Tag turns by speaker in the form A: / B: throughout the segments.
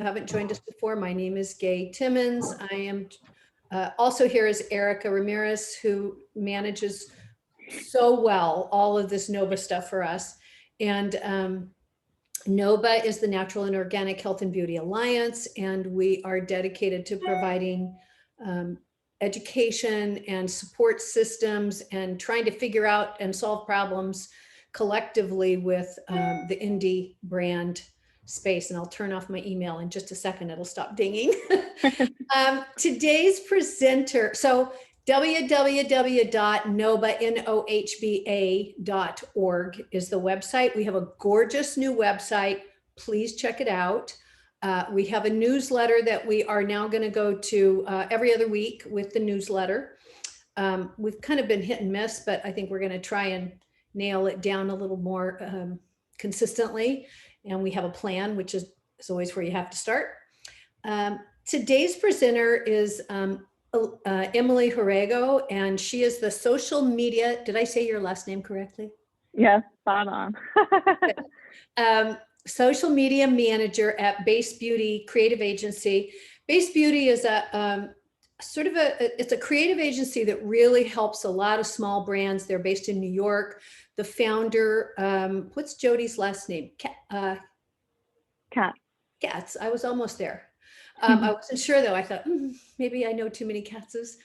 A: haven't joined us before, my name is Gay Timmons. I am also here is Erica Ramirez, who manages so well all of this NOHBA stuff for us. And NOHBA is the Natural and Organic Health and Beauty Alliance, and we are dedicated to providing education and support systems and trying to figure out and solve problems collectively with the indie brand space. And I'll turn off my email in just a second. It'll stop dinging. Today's presenter, so www.nohba.org is the website. We have a gorgeous new website. Please check it out. We have a newsletter that we are now going to go to every other week with the newsletter. We've kind of been hit and miss, but I think we're going to try and nail it down a little more consistently. And we have a plan, which is always where you have to start. Today's presenter is Emily Horrego, and she is the social media. Did I say your last name correctly?
B: Yes, spot on.
A: Social media manager at Base Beauty Creative Agency. Base Beauty is a it's a creative agency that really helps a lot of small brands. They're based in New York. The founder, what's Jody's last name? Katz. I was almost there. I wasn't sure though. I thought maybe I know too many Katzes.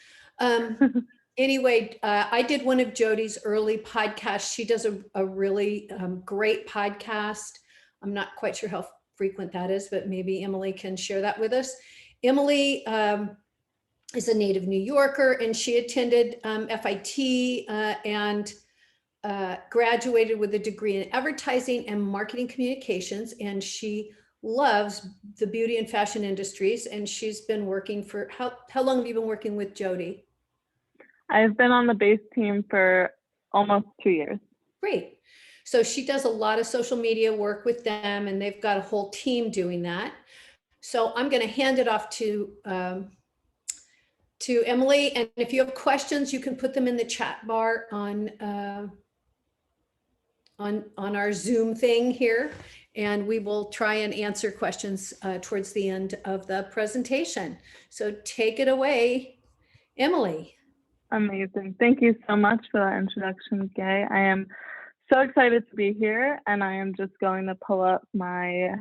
A: Anyway, I did one of Jody's early podcasts. She does a really great podcast. I'm not quite sure how frequent that is, but maybe Emily can share that with us. Emily is a native New Yorker, and she attended FIT and graduated with a degree in advertising and marketing communications, and she loves the beauty and fashion industries. And she's been working for, how long have you been working with Jody?
B: I've been on the Base team for almost 2 years.
A: Great. So she does a lot of social media work with them, and they've got a whole team doing that. So I'm going to hand it off to Emily. And if you have questions, you can put them in the chat bar on our Zoom thing here, and we will try and answer questions towards the end of the presentation. So take it away, Emily.
B: Amazing. Thank you so much for that introduction, Gay. I am so excited to be here, and I am just going to pull up my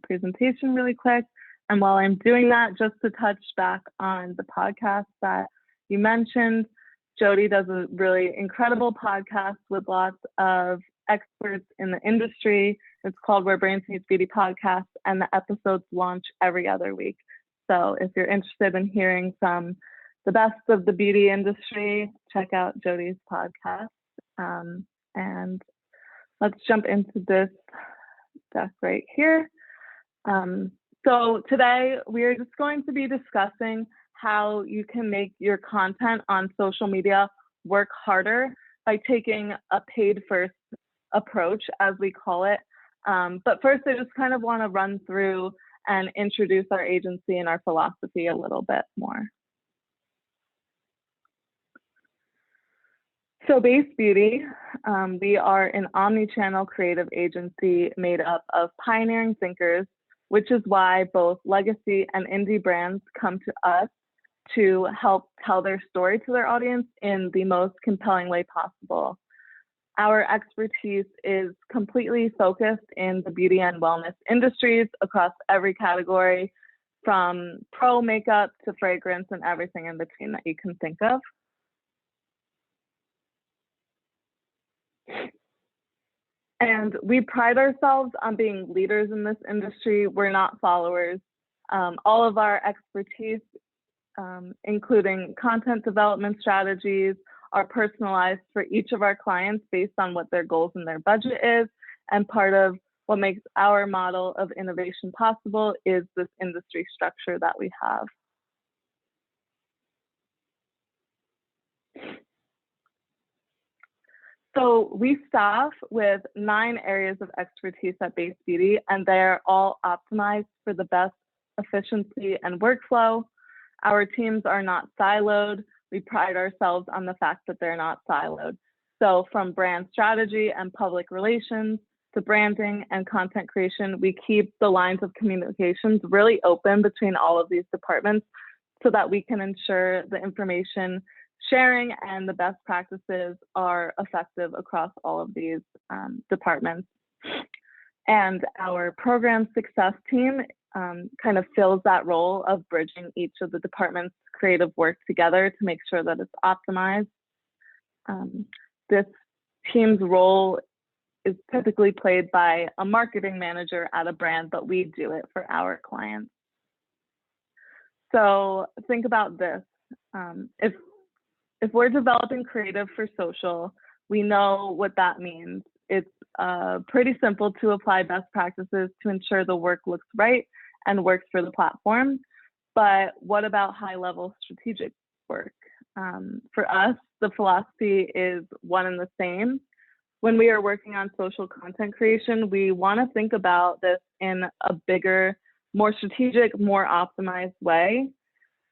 B: presentation really quick. And while I'm doing that, just to touch back on the podcast that you mentioned, Jody does a really incredible podcast with lots of experts in the industry. It's called Where Brains Meets Beauty Podcast, and the episodes launch every other week. So if you're interested in hearing from the best of the beauty industry, check out Jody's podcast. And let's jump into this deck right here. So today we are just going to be discussing how you can make your content on social media work harder by taking a paid first approach, as we call it. But first, I just kind of want to run through and introduce our agency and our philosophy a little bit more. So Base Beauty, we are an omni-channel creative agency made up of pioneering thinkers, which is why both legacy and indie brands come to us to help tell their story to their audience in the most compelling way possible. Our expertise is completely focused in the beauty and wellness industries across every category, from pro makeup to fragrance and everything in between that you can think of. And we pride ourselves on being leaders in this industry. We're not followers. All of our expertise, including content development strategies, are personalized for each of our clients based on what their goals and their budget is. And part of what makes our model of innovation possible is this industry structure that we have. So we staff with 9 areas of expertise at Base Beauty, and they're all optimized for the best efficiency and workflow. Our teams are not siloed. We pride ourselves on the fact that they're not siloed. So from brand strategy and public relations to branding and content creation, we keep the lines of communications really open between all of these departments so that we can ensure the information sharing and the best practices are effective across all of these departments. And our program success team kind of fills that role of bridging each of the department's creative work together to make sure that it's optimized. This team's role is typically played by a marketing manager at a brand, but we do it for our clients. So think about this. If we're developing creative for social, we know what that means. It's pretty simple to apply best practices to ensure the work looks right and works for the platform. But what about high-level strategic work? For us, the philosophy is one and the same. When we are working on social content creation, we want to think about this in a bigger, more strategic, more optimized way.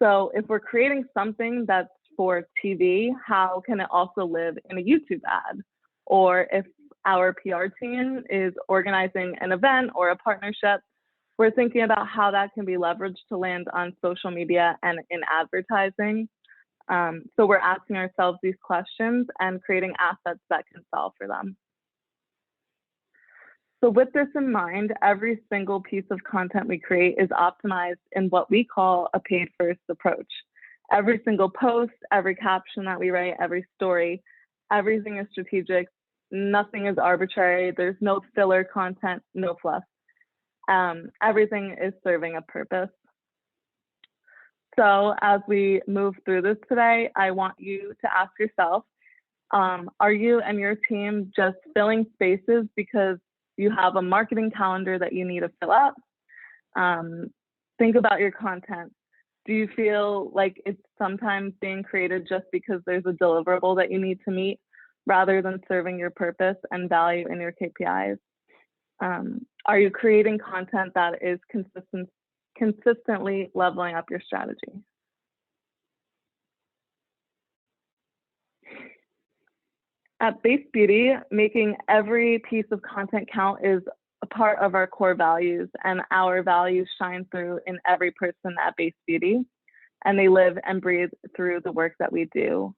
B: So if we're creating something that's for TV, how can it also live in a YouTube ad? Or if our PR team is organizing an event or a partnership, we're thinking about how that can be leveraged to land on social media and in advertising. So we're asking ourselves these questions and creating assets that can solve for them. So with this in mind, every single piece of content we create is optimized in what we call a paid first approach. Every single post, every caption that we write, every story, everything is strategic. Nothing is arbitrary. There's no filler content, no fluff. Everything is serving a purpose. So as we move through this today, I want you to ask yourself, are you and your team just filling spaces because you have a marketing calendar that you need to fill up? Think about your content. Do you feel like it's sometimes being created just because there's a deliverable that you need to meet rather than serving your purpose and value in your KPIs? Are you creating content that is consistently leveling up your strategy? At Base Beauty, making every piece of content count is a part of our core values, and our values shine through in every person at Base Beauty, and they live and breathe through the work that we do.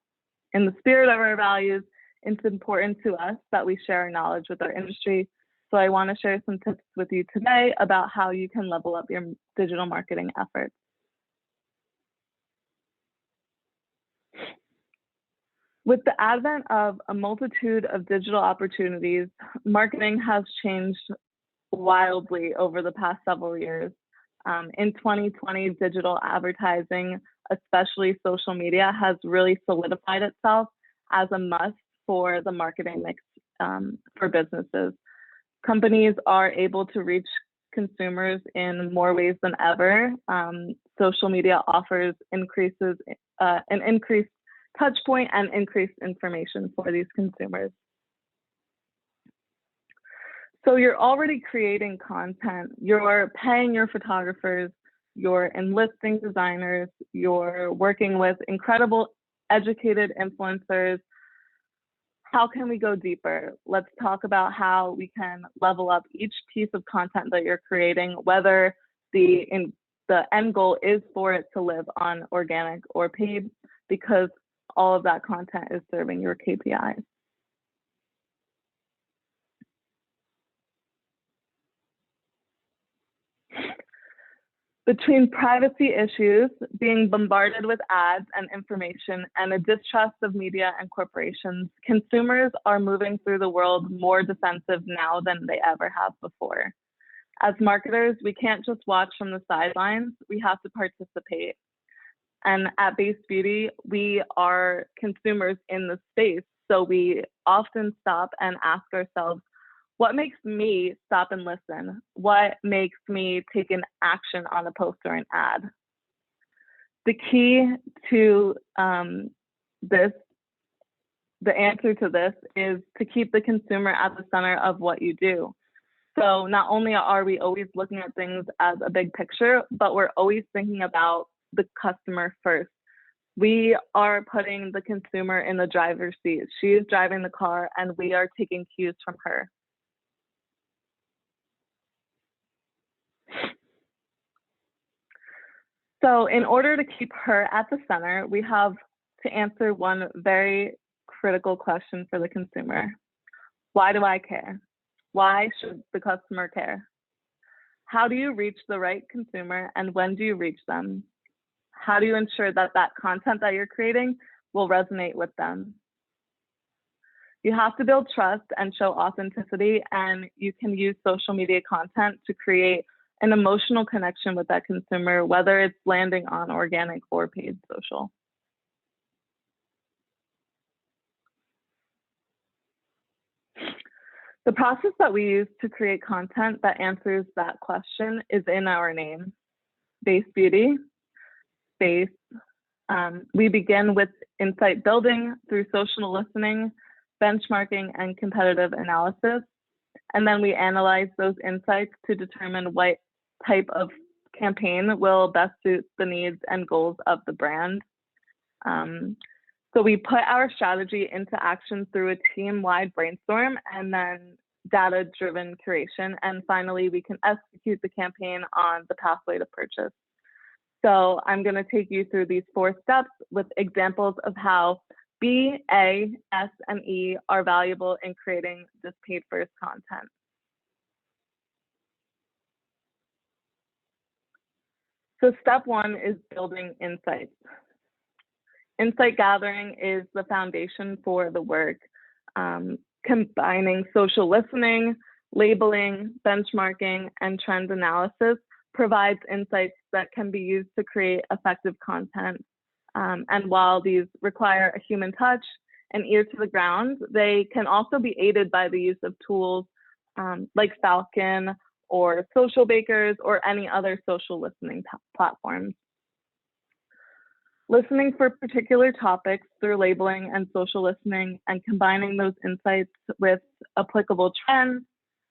B: In the spirit of our values, it's important to us that we share our knowledge with our industry. So I want to share some tips with you today about how you can level up your digital marketing efforts. With the advent of a multitude of digital opportunities, marketing has changed wildly over the past several years. In 2020, digital advertising, especially social media, has really solidified itself as a must for the marketing mix for businesses. Companies are able to reach consumers in more ways than ever. Social media offers an increased touch point and increased information for these consumers. So you're already creating content, you're paying your photographers, you're enlisting designers, you're working with incredible educated influencers. How can we go deeper? Let's talk about how we can level up each piece of content that you're creating, whether the end goal is for it to live on organic or paid, because all of that content is serving your KPIs. Between privacy issues, being bombarded with ads and information, and a distrust of media and corporations, consumers are moving through the world more defensive now than they ever have before. As marketers, we can't just watch from the sidelines, we have to participate. And at Base Beauty, we are consumers in the space, so we often stop and ask ourselves, what makes me stop and listen? What makes me take an action on a post or an ad? The key to the answer to this is to keep the consumer at the center of what you do. So not only are we always looking at things as a big picture, but we're always thinking about the customer first. We are putting the consumer in the driver's seat. She is driving the car and we are taking cues from her. So in order to keep her at the center, we have to answer one very critical question for the consumer. Why do I care? Why should the customer care? How do you reach the right consumer, and when do you reach them? How do you ensure that that content that you're creating will resonate with them? You have to build trust and show authenticity, and you can use social media content to create an emotional connection with that consumer, whether it's landing on organic or paid social. The process that we use to create content that answers that question is in our name, Base Beauty. Base. We begin with insight building through social listening, benchmarking, and competitive analysis. And then we analyze those insights to determine what type of campaign will best suit the needs and goals of the brand. So we put our strategy into action through a team-wide brainstorm and then data-driven curation. And finally, we can execute the campaign on the pathway to purchase. So I'm going to take you through these 4 steps with examples of how B, A, S, and E are valuable in creating this paid-first content. So step 1 is building insights. Insight gathering is the foundation for the work. Combining social listening, labeling, benchmarking, and trend analysis provides insights that can be used to create effective content. And while these require a human touch and ear to the ground, they can also be aided by the use of tools like Falcon or Social Bakers or any other social listening platforms. Listening for particular topics through labeling and social listening and combining those insights with applicable trends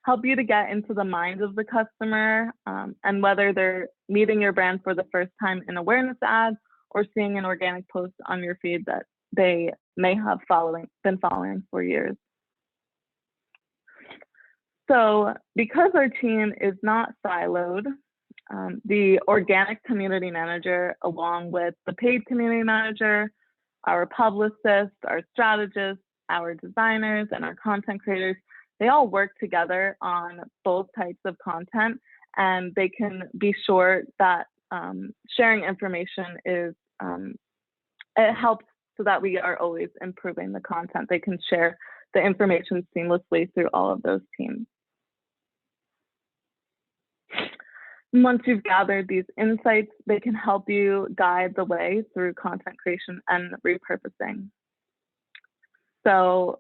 B: help you to get into the mind of the customer, and whether they're meeting your brand for the first time in awareness ads or seeing an organic post on your feed that they may have been following for years. So because our team is not siloed, the organic community manager, along with the paid community manager, our publicists, our strategists, our designers, and our content creators, they all work together on both types of content, and they can be sure that sharing information is, it helps so that we are always improving the content. They can share the information seamlessly through all of those teams. Once you've gathered these insights, they can help you guide the way through content creation and repurposing. So,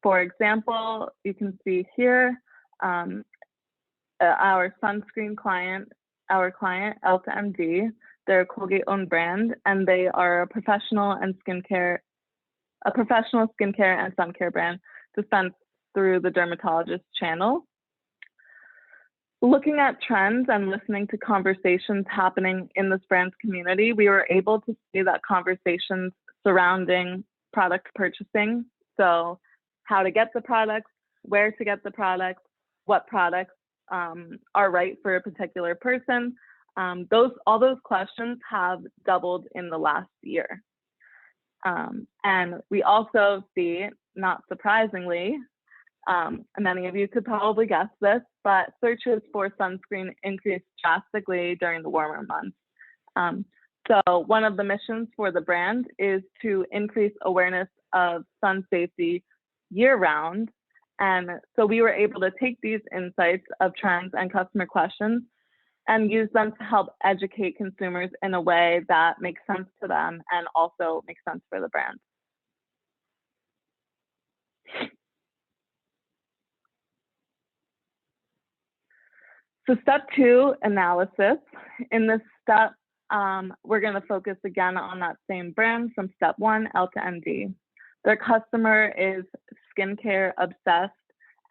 B: for example, you can see here our sunscreen client, Elta MD. They're a Colgate-owned brand, and they are a professional skincare and sun care brand dispensed through the dermatologist channel. Looking at trends and listening to conversations happening in this brand's community, we were able to see that conversations surrounding product purchasing, so how to get the products, where to get the products, what products are right for a particular person, all those questions have doubled in the last year. And we also see, not surprisingly, many of you could probably guess this, but searches for sunscreen increased drastically during the warmer months. So one of the missions for the brand is to increase awareness of sun safety year-round. And so we were able to take these insights of trends and customer questions and use them to help educate consumers in a way that makes sense to them and also makes sense for the brand. So step 2, analysis. In this step, we're going to focus again on that same brand from step 1, Elta MD. Their customer is skincare obsessed,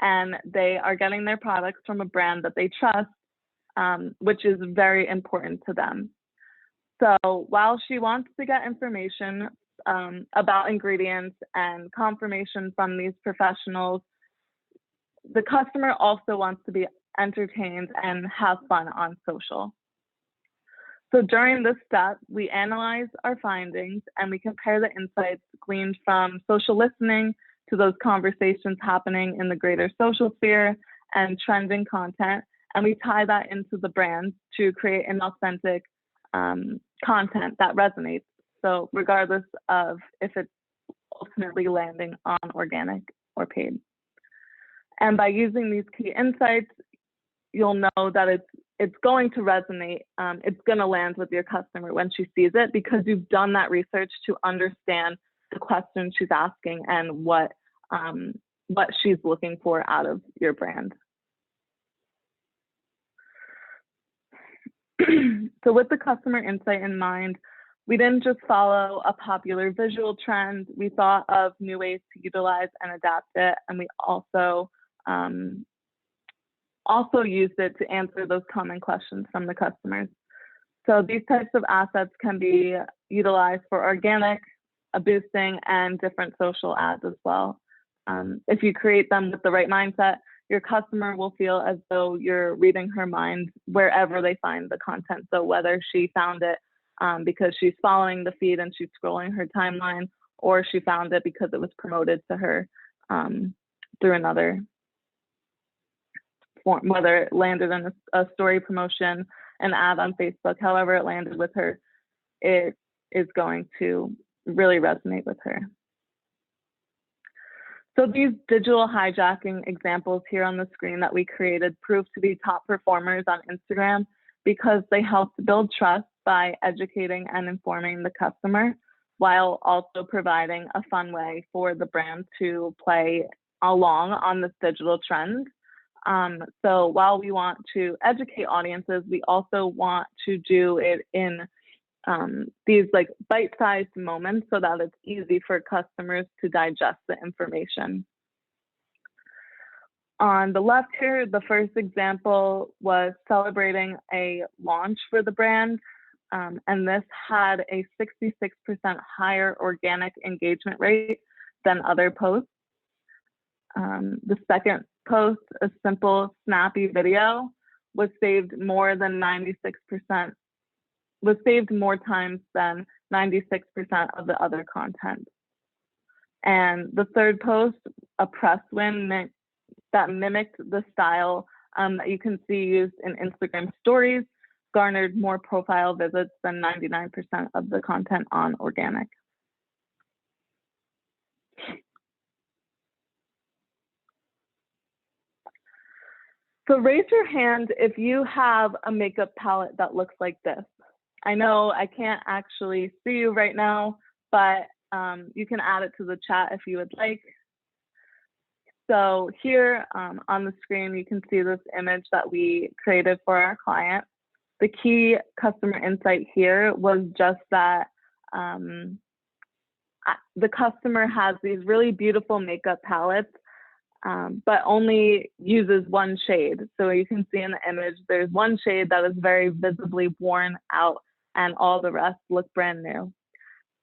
B: and they are getting their products from a brand that they trust, which is very important to them. So while she wants to get information about ingredients and confirmation from these professionals, the customer also wants to be entertained and have fun on social. So during this step, we analyze our findings and we compare the insights gleaned from social listening to those conversations happening in the greater social sphere and trending content. And we tie that into the brand to create an authentic content that resonates. So regardless of if it's ultimately landing on organic or paid. And by using these key insights, you'll know that it's going to resonate. It's going to land with your customer when she sees it, because you've done that research to understand the questions she's asking and what she's looking for out of your brand. So with the customer insight in mind, we didn't just follow a popular visual trend. We thought of new ways to utilize and adapt it, and we also used it to answer those common questions from the customers. So these types of assets can be utilized for organic, boosting, and different social ads as well. If you create them with the right mindset, your customer will feel as though you're reading her mind wherever they find the content. So whether she found it because she's following the feed and she's scrolling her timeline, or she found it because it was promoted to her through another form, whether it landed in a story promotion, an ad on Facebook, however it landed with her, it is going to really resonate with her. So these digital hijacking examples here on the screen that we created proved to be top performers on Instagram because they helped build trust by educating and informing the customer, while also providing a fun way for the brand to play along on this digital trend. So while we want to educate audiences, we also want to do it in these like bite-sized moments so that it's easy for customers to digest the information. On the left here, the first example was celebrating a launch for the brand, and this had a 66% higher organic engagement rate than other posts. The second post, a simple, snappy video, was saved more times than 96% of the other content. And the third post, a press win that mimicked the style that you can see used in Instagram stories, garnered more profile visits than 99% of the content on organic. So raise your hand if you have a makeup palette that looks like this. I know I can't actually see you right now, but you can add it to the chat if you would like. So here on the screen, you can see this image that we created for our client. The key customer insight here was just that the customer has these really beautiful makeup palettes, but only uses one shade. So you can see in the image, there's one shade that is very visibly worn out and all the rest look brand new.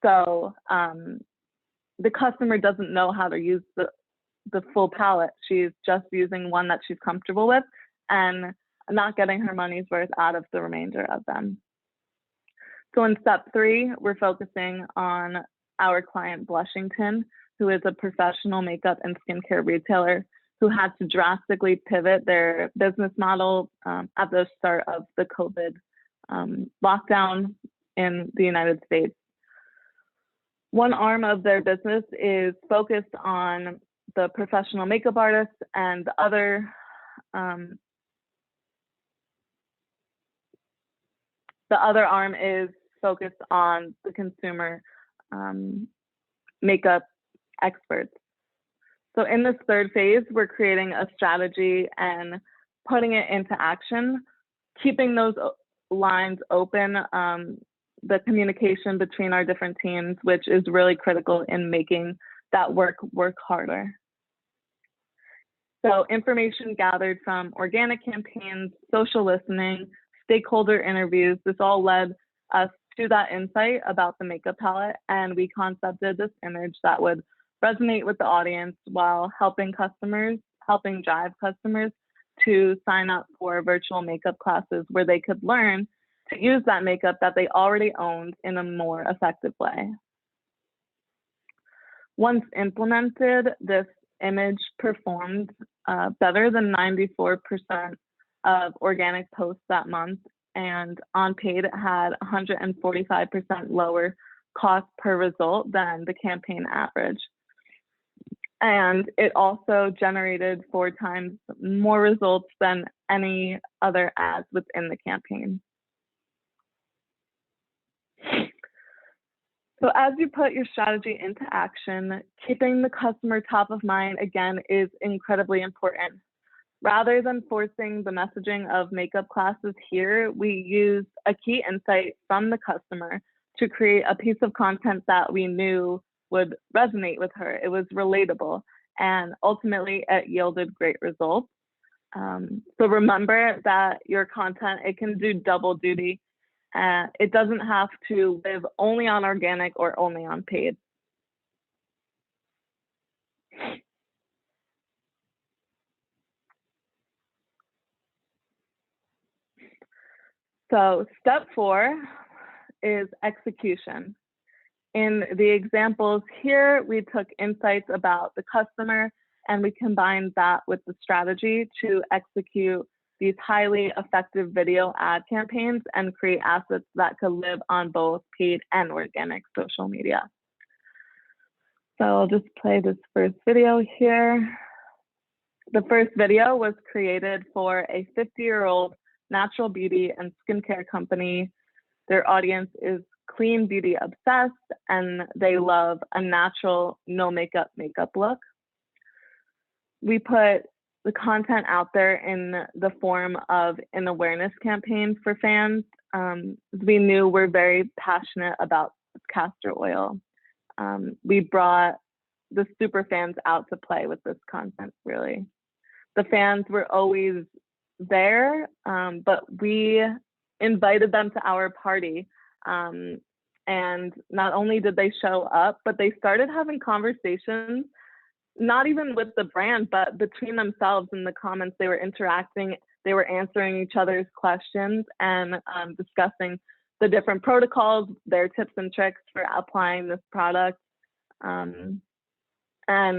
B: So the customer doesn't know how to use the full palette. She's just using one that she's comfortable with and not getting her money's worth out of the remainder of them. So in step 3, we're focusing on our client Blushington, who is a professional makeup and skincare retailer who had to drastically pivot their business model at the start of the COVID lockdown in the United States. One arm of their business is focused on the professional makeup artists, and the other arm is focused on the consumer makeup experts. So in this third phase, we're creating a strategy and putting it into action, keeping those lines open, the communication between our different teams, which is really critical in making that work harder. So information gathered from organic campaigns, social listening, stakeholder interviews, this all led us to that insight about the makeup palette, and we concepted this image that would resonate with the audience while helping drive customers to sign up for virtual makeup classes where they could learn to use that makeup that they already owned in a more effective way. Once implemented, this image performed better than 94% of organic posts that month, and on paid it had 145% lower cost per result than the campaign average. And it also generated 4 times more results than any other ads within the campaign. So as you put your strategy into action, keeping the customer top of mind again is incredibly important. Rather than forcing the messaging of makeup classes here, we used a key insight from the customer to create a piece of content that we knew would resonate with her. It was relatable, and ultimately it yielded great results. So remember that your content, it can do double duty. It doesn't have to live only on organic or only on paid. So step 4 is execution. In the examples here, we took insights about the customer and we combined that with the strategy to execute these highly effective video ad campaigns and create assets that could live on both paid and organic social media. So I'll just play this first video here. The first video was created for a 50-year-old natural beauty and skincare company. Their audience is clean beauty obsessed, and they love a natural, no makeup look. We put the content out there in the form of an awareness campaign for fans. We knew we're very passionate about castor oil. We brought the super fans out to play with this content, really. The fans were always there, but we invited them to our party. And not only did they show up, but they started having conversations, not even with the brand, but between themselves in the comments. They were interacting, they were answering each other's questions and discussing the different protocols, their tips and tricks for applying this product. And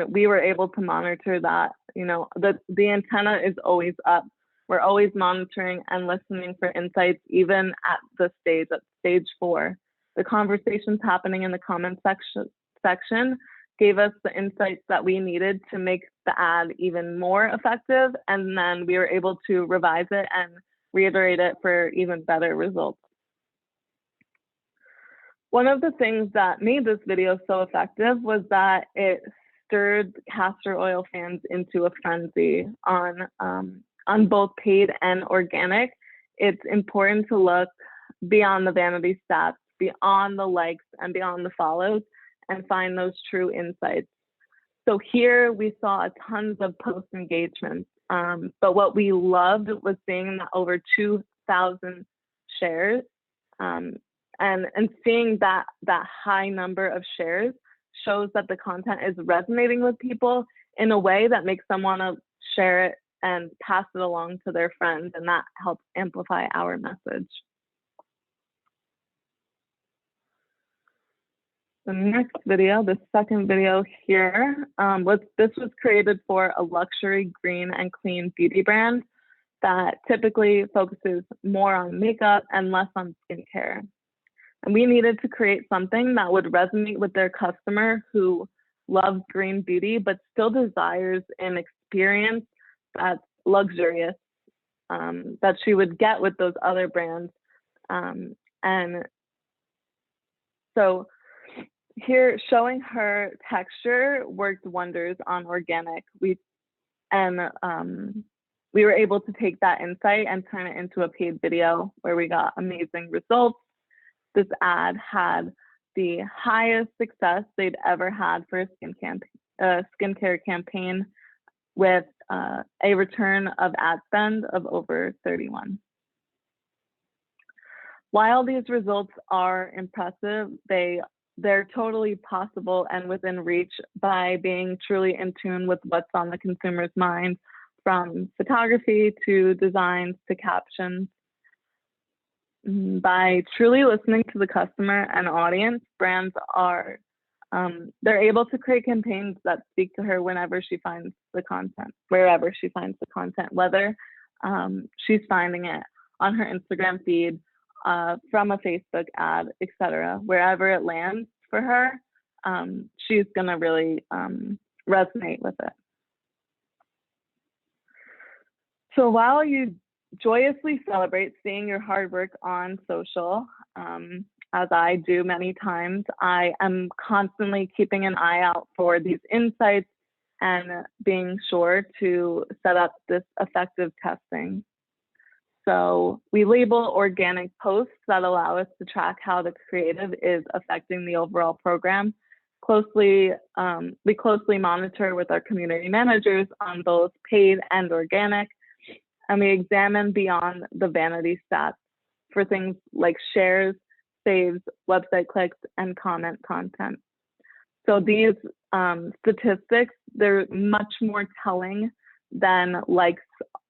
B: we were able to monitor that. You know, the antenna is always up. We're always monitoring and listening for insights, even at stage 4. The conversations happening in the comment section gave us the insights that we needed to make the ad even more effective. And then we were able to revise it and reiterate it for even better results. One of the things that made this video so effective was that it stirred castor oil fans into a frenzy on both paid and organic. It's important to look beyond the vanity stats, beyond the likes and beyond the follows, and find those true insights. So here we saw tons of post engagements, but what we loved was seeing that over 2,000 shares, and seeing that high number of shares shows that the content is resonating with people in a way that makes them want to share it and pass it along to their friends, and that helps amplify our message. The next video, the second video here, was created for a luxury green and clean beauty brand that typically focuses more on makeup and less on skincare. And we needed to create something that would resonate with their customer who loves green beauty, but still desires an experience that's luxurious, that she would get with those other brands. And so here, showing her texture worked wonders on organic. We were able to take that insight and turn it into a paid video where we got amazing results. This ad had the highest success they'd ever had for a skincare campaign, with a return of ad spend of over 31. While these results are impressive, they're totally possible and within reach by being truly in tune with what's on the consumer's mind, from photography to designs to captions. by truly listening to the customer and audience, brands are they're able to create campaigns that speak to her whenever she finds the content, wherever she finds the content, whether she's finding it on her Instagram feed, from a Facebook ad, etc. Wherever it lands for her, she's gonna really resonate with it. So while you joyously celebrate seeing your hard work on social, as I do many times, I am constantly keeping an eye out for these insights and being sure to set up this effective testing. So we label organic posts that allow us to track how the creative is affecting the overall program. We closely monitor with our community managers on both paid and organic, and we examine beyond the vanity stats for things like shares, saves, website clicks, and comment content. So these statistics, they're much more telling than likes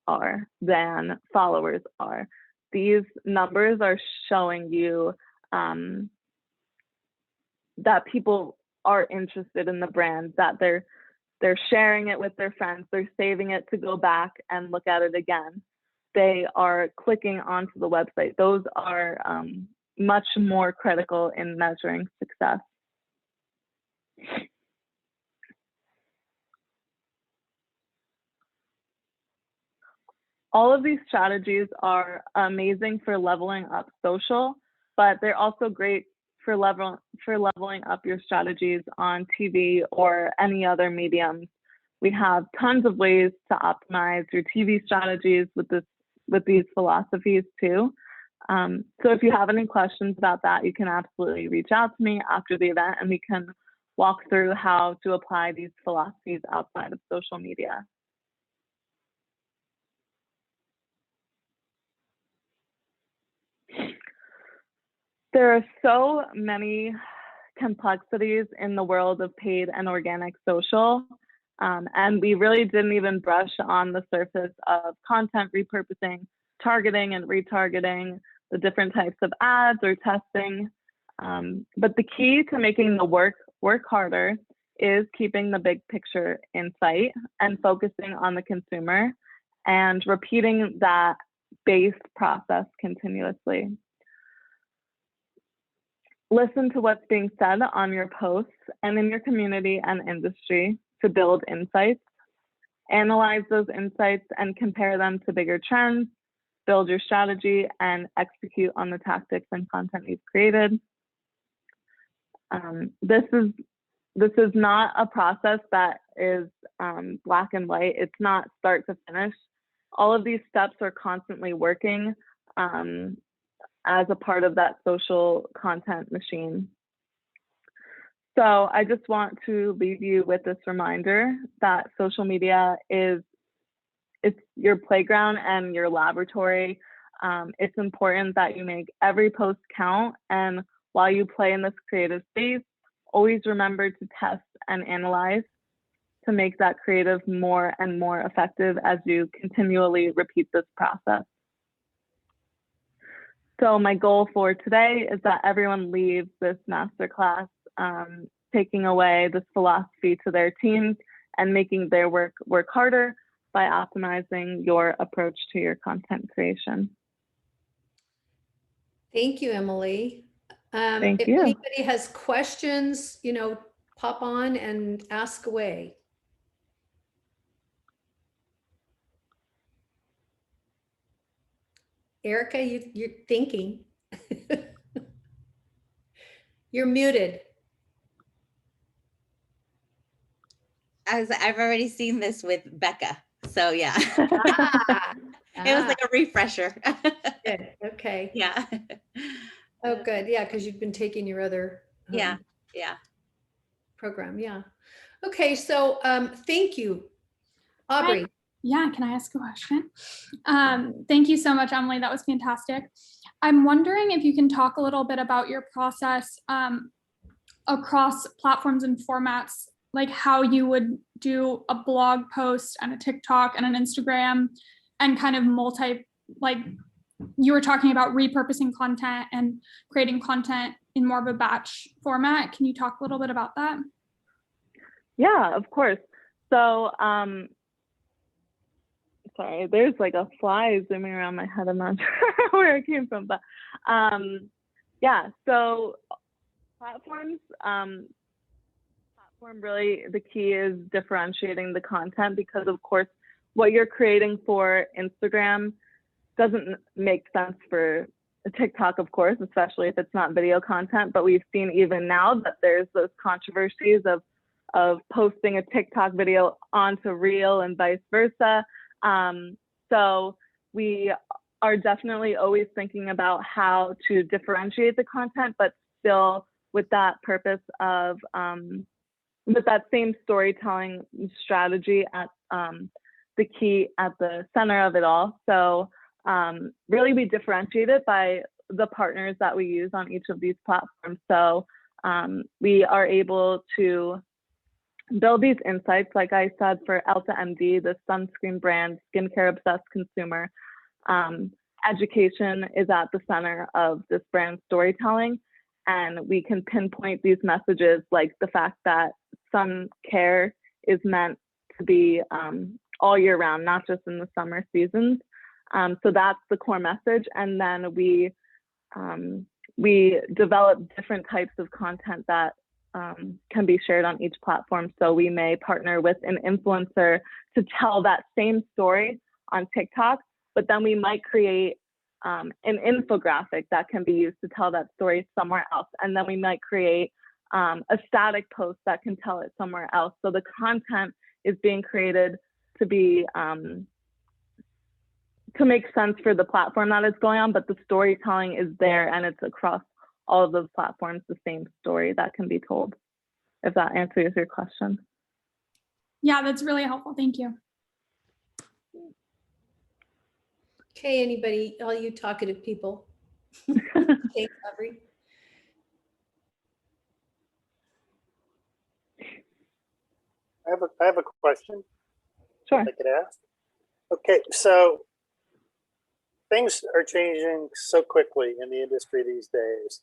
B: are, than followers are. These numbers are showing you that people are interested in the brand, that they're sharing it with their friends, they're saving it to go back and look at it again. They are clicking onto the website. Those are much more critical in measuring success. All of these strategies are amazing for leveling up social, but they're also great for leveling up your strategies on TV or any other mediums. We have tons of ways to optimize your TV strategies with these philosophies too. So if you have any questions about that, you can absolutely reach out to me after the event and we can walk through how to apply these philosophies outside of social media. There are so many complexities in the world of paid and organic social, and we really didn't even brush on the surface of content repurposing, targeting and retargeting, the different types of ads or testing. But the key to making the work harder is keeping the big picture in sight and focusing on the consumer and repeating that base process continuously. Listen to what's being said on your posts and in your community and industry to build insights. Analyze those insights and compare them to bigger trends. Build your strategy and execute on the tactics and content you've created. This is not a process that is black and white. It's not start to finish. All of these steps are constantly working as a part of that social content machine. So I just want to leave you with this reminder that social media it's your playground and your laboratory. It's important that you make every post count, and while you play in this creative space, always remember to test and analyze to make that creative more and more effective as you continually repeat this process. So my goal for today is that everyone leaves this masterclass taking away this philosophy to their teams and making their work harder by optimizing your approach to your content creation.
A: Thank you, Emily.
B: Thank
A: if
B: you.
A: anybody has questions, pop on and ask away. Erica, you're thinking. You're muted.
C: I've already seen this with Becca, so yeah. It was like a refresher.
A: Good. Okay.
C: Yeah.
A: Oh, good. Yeah, because you've been taking your other
C: Yeah.
A: program. Yeah. Okay. So thank you, Aubrey.
D: Hi. Yeah, can I ask a question? Thank you so much, Emily. That was fantastic. I'm wondering if you can talk a little bit about your process across platforms and formats, like how you would do a blog post and a TikTok and an Instagram and kind of you were talking about repurposing content and creating content in more of a batch format. Can you talk a little bit about that?
B: Yeah, of course. So, sorry, there's like a fly zooming around my head. I'm not sure where it came from, but yeah, so platform really, the key is differentiating the content, because of course, what you're creating for Instagram doesn't make sense for TikTok, of course, especially if it's not video content. But we've seen even now that there's those controversies of posting a TikTok video onto Reel and vice versa. So we are definitely always thinking about how to differentiate the content, but still with that purpose of, with that same storytelling strategy at the key at the center of it all. So really we differentiate it by the partners that we use on each of these platforms. So we are able to build these insights, like I said, for Elta MD, the sunscreen brand, skincare obsessed consumer. Education is at the center of this brand storytelling, and we can pinpoint these messages, like the fact that sun care is meant to be all year round, not just in the summer seasons. So that's the core message. And then we develop different types of content that can be shared on each platform. So we may partner with an influencer to tell that same story on TikTok, but then we might create an infographic that can be used to tell that story somewhere else. And then we might create a static post that can tell it somewhere else. So the content is being created to be to make sense for the platform that it's going on, but the storytelling is there, and it's across all of those platforms, the same story that can be told, if that answers your question.
D: Yeah, that's really helpful. Thank you.
A: Okay, anybody, all you talkative people? Okay, Aubrey.
E: I have a question.
B: Sure.
E: I could ask. Okay, so things are changing so quickly in the industry these days.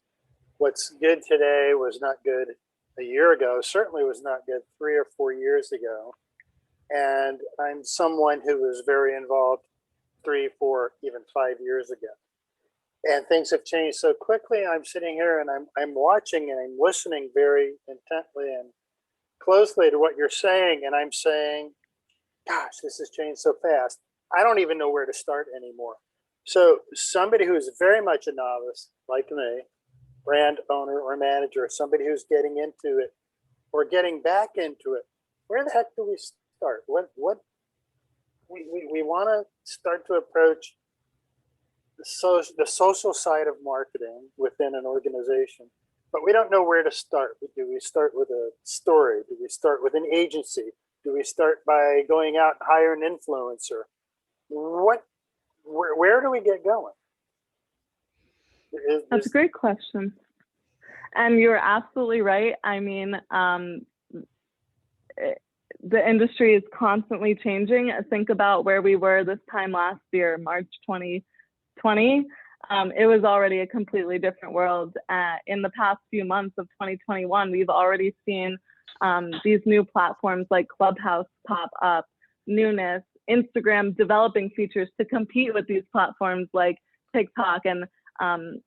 E: What's good today was not good a year ago, certainly was not good 3 or 4 years ago. And I'm someone who was very involved 3, 4, even 5 years ago. And things have changed so quickly. I'm sitting here and I'm watching and I'm listening very intently and closely to what you're saying. And I'm saying, gosh, this has changed so fast. I don't even know where to start anymore. So somebody who's very much a novice, like me, brand owner or manager, somebody who's getting into it or getting back into it, where the heck do we start? What we want to start to approach the social side of marketing within an organization, but we don't know where to start. Do we start with a story? Do we start with an agency? Do we start by going out and hire an influencer? Where do we get going?
B: That's a great question. And you're absolutely right. I mean, the industry is constantly changing. Think about where we were this time last year, March 2020. It was already a completely different world. In the past few months of 2021, we've already seen these new platforms like Clubhouse pop up, newness, Instagram developing features to compete with these platforms like TikTok, and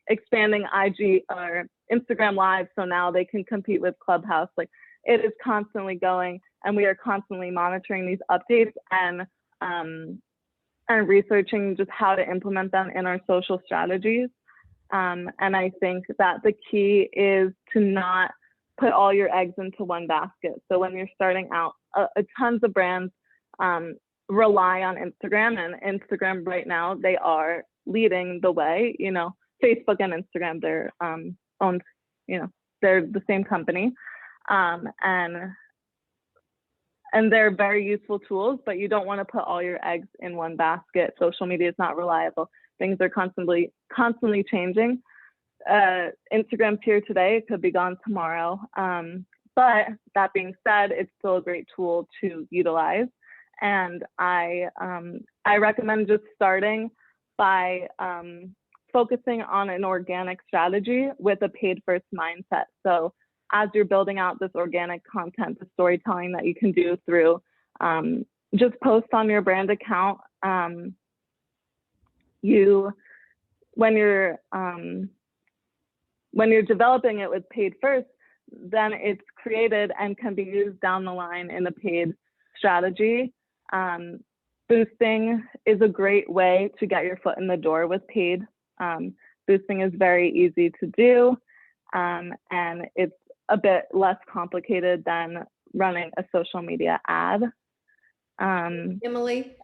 B: expanding IG or Instagram Live, so now they can compete with Clubhouse. Like, it is constantly going, and we are constantly monitoring these updates and researching just how to implement them in our social strategies. And I think that the key is to not put all your eggs into one basket. So when you're starting out, tons of brands rely on Instagram, and Instagram right now, they are leading the way. You know, Facebook and Instagram, they're owned, you know, they're the same company. And they're very useful tools, but you don't want to put all your eggs in one basket. Social media is not reliable. Things are constantly changing. Instagram's here today, it could be gone tomorrow. But that being said, it's still a great tool to utilize. And I recommend just starting by focusing on an organic strategy with a paid first mindset. So as you're building out this organic content, the storytelling that you can do through just posts on your brand account, when you're developing it with paid first, then it's created and can be used down the line in a paid strategy. Boosting is a great way to get your foot in the door with paid. Boosting is very easy to do, and it's a bit less complicated than running a social media ad.
A: Emily,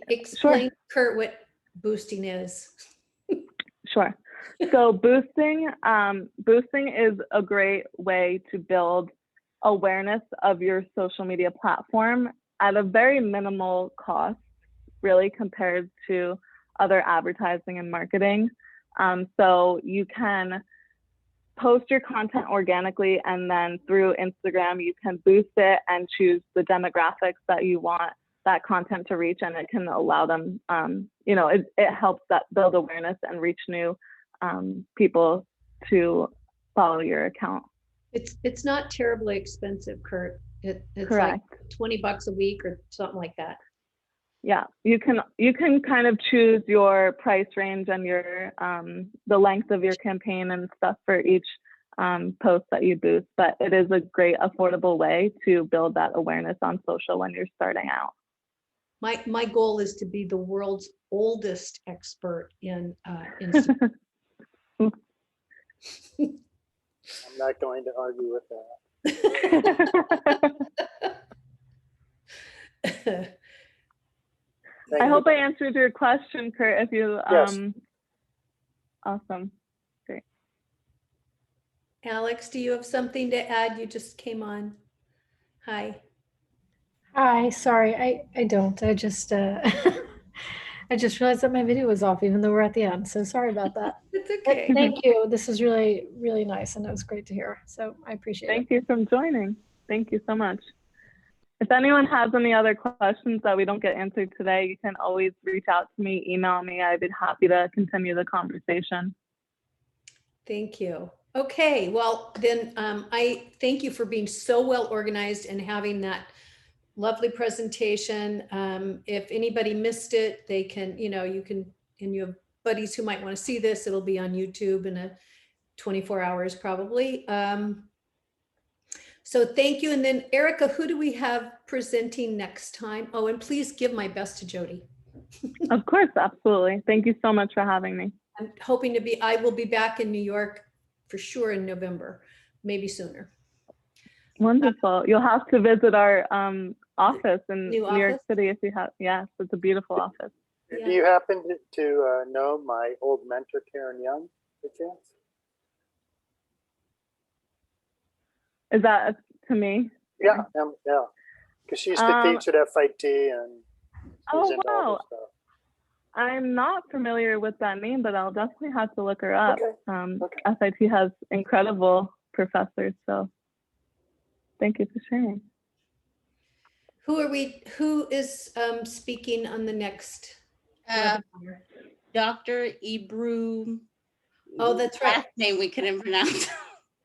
A: explain
B: Sure.
A: Kurt what boosting is.
B: Sure. So boosting is a great way to build awareness of your social media platform at a very minimal cost, really, compared to other advertising and marketing. So you can post your content organically, and then through Instagram, you can boost it and choose the demographics that you want that content to reach, and it can allow them, it helps that build awareness and reach new people to follow your account.
A: It's not terribly expensive, Kurt. It's
B: Correct.
A: like $20 a week or something like that.
B: Yeah, you can kind of choose your price range and your the length of your campaign and stuff for each post that you boost, but it is a great affordable way to build that awareness on social when you're starting out.
A: My goal is to be the world's oldest expert in Instagram.
E: I'm not going to argue with that.
B: I hope I answered your question, Kurt. If you,
E: Yes.
B: Awesome. Great.
A: Alex, do you have something to add? You just came on. Hi.
F: Hi, sorry, I don't. I just I just realized that my video was off even though we're at the end. So sorry about that.
A: It's
F: But
A: okay.
F: thank you. This is really, really nice and it was great to hear. So I appreciate it.
B: Thank you for joining. Thank you so much. If anyone has any other questions that we don't get answered today, you can always reach out to me, email me. I'd be happy to continue the conversation.
A: Thank you. Okay, well then I thank you for being so well organized and having that lovely presentation. If anybody missed it, they can, you can, and you have buddies who might want to see this, it'll be on YouTube in 24 hours probably. So thank you. And then Erica, who do we have presenting next time? Oh, and please give my best to Jody.
B: Of course, absolutely. Thank you so much for having me.
A: I'm hoping I will be back in New York for sure in November, maybe sooner.
B: Wonderful. You'll have to visit our office in
A: New
B: New York
A: office?
B: City if you have. Yes, it's a beautiful office.
A: Yeah.
E: Do you happen to know my old mentor, Karen Young, by chance?
B: Is that to me?
E: Yeah, yeah. Because she used to teach at FIT and
B: Oh,
E: she's into all
B: wow.
E: this stuff.
B: I'm not familiar with that name, but I'll definitely have to look her up.
E: Okay.
B: FIT has incredible professors, so thank you for sharing.
A: Who is speaking on the next webinar?
C: Dr. Ibru.
A: Oh, that's right.
C: Last name we couldn't pronounce.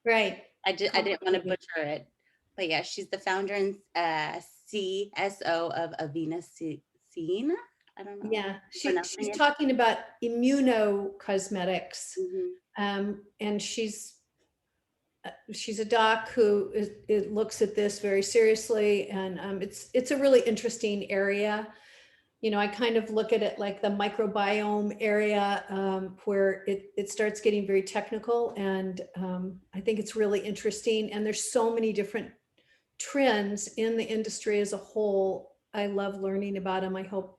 A: Right.
C: I didn't want to butcher it, but yeah, she's the founder and CSO of Avena Scene. I don't know.
A: Yeah,
C: pronouncing
A: she's
C: it.
A: talking about immunocosmetics,
C: Mhm.
A: and she's a doc who looks at this very seriously, and it's a really interesting area. I kind of look at it like the microbiome area, where it starts getting very technical, and I think it's really interesting. And there's so many different trends in the industry as a whole. I love learning about them. I hope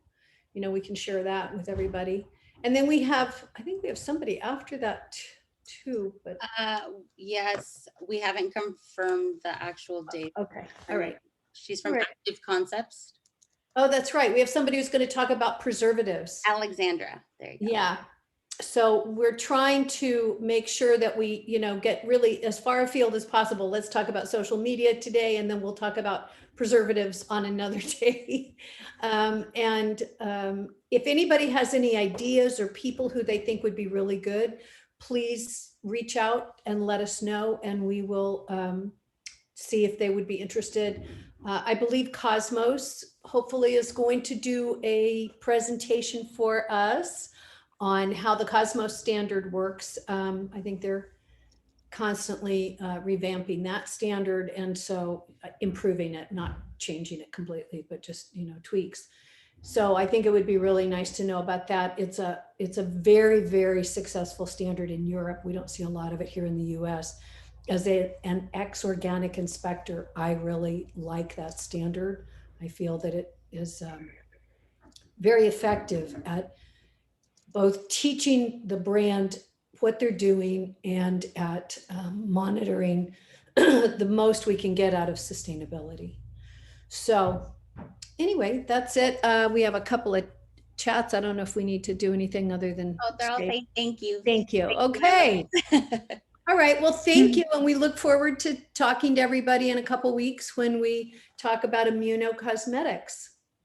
A: we can share that with everybody. And then I think we have somebody after that too, but
C: Yes, we haven't confirmed the actual date.
A: okay, all right.
C: She's from
A: All right.
C: Active Concepts.
A: Oh, that's right. We have somebody who's going to talk about preservatives.
C: Alexandra. There you go.
A: Yeah. So we're trying to make sure that we, get really as far afield as possible. Let's talk about social media today, and then we'll talk about preservatives on another day. If anybody has any ideas or people who they think would be really good, please reach out and let us know, and we will see if they would be interested. I believe Cosmos hopefully is going to do a presentation for us on how the Cosmos standard works. I think they're constantly revamping that standard, and so improving it, not changing it completely, but just tweaks. So I think it would be really nice to know about that. It's a very, very successful standard in Europe. We don't see a lot of it here in the US. As an ex-organic inspector, I really like that standard. I feel that it is very effective at both teaching the brand what they're doing and at monitoring the most we can get out of sustainability. So anyway, that's it. We have a couple of chats. I don't know if we need to do anything other than
C: Oh, they're all saying thank you.
A: Thank you. Okay. All right. Well, thank you. And we look forward to talking to everybody in a couple weeks when we talk about immunocosmetics.